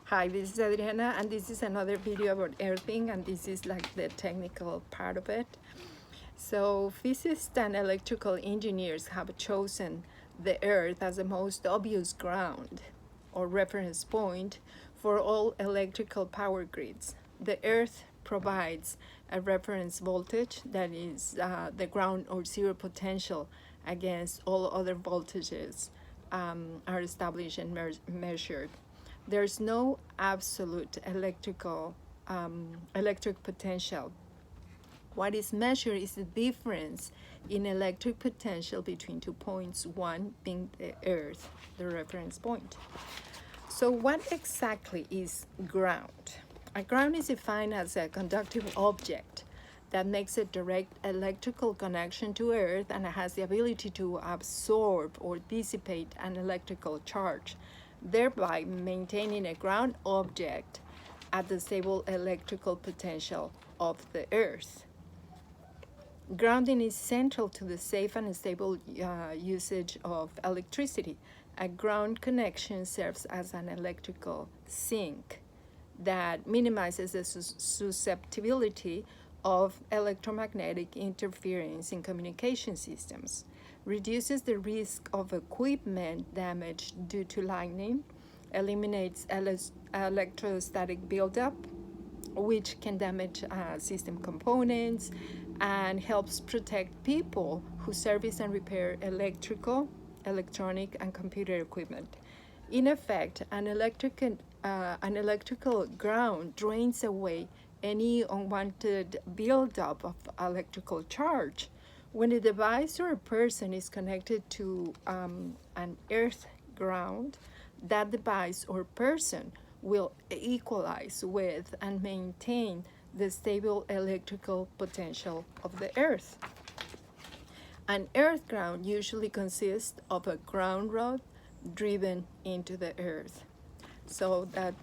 Hi, this is Adriana, and this is another video about earthing, and this is like the technical part of it. So physicists and electrical engineers have chosen the earth as the most obvious ground or reference point for all electrical power grids. The earth provides a reference voltage that is the ground or zero potential against all other voltages are established and measured. There's no absolute electric potential. What is measured is the difference in electric potential between 2 points, one being the earth, the reference point. So what exactly is ground? A ground is defined as a conductive object that makes a direct electrical connection to earth and has the ability to absorb or dissipate an electrical charge, thereby maintaining a ground object at the stable electrical potential of the earth. Grounding is central to the safe and stable usage of electricity. A ground connection serves as an electrical sink that minimizes the susceptibility of electromagnetic interference in communication systems, reduces the risk of equipment damage due to lightning, eliminates electrostatic buildup, which can damage system components, and helps protect people who service and repair electronic, and computer equipment. In effect, an electrical ground drains away any unwanted buildup of electrical charge. When a device or a person is connected to an earth ground, that device or person will equalize with and maintain the stable electrical potential of the earth. An earth ground usually consists of a ground rod driven into the earth. So that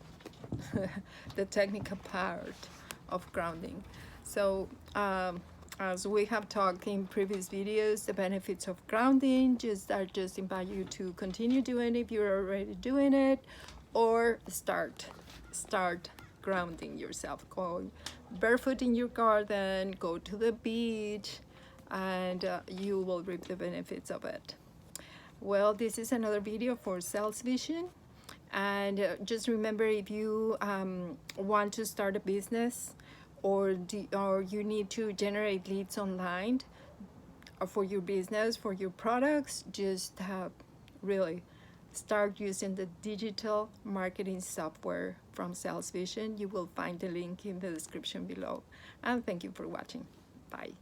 the technical part of grounding. So as we have talked in previous videos, the benefits of grounding, I just invite you to continue doing it if you're already doing it, or start grounding yourself. Go barefoot in your garden, go to the beach, and you will reap the benefits of it. Well, this is another video for SalesVision, and just remember, if you want to start a business or you need to generate leads online for your business, for your products, just really start using the digital marketing software from SalesVision. You will find the link in the description below. And thank you for watching. Bye.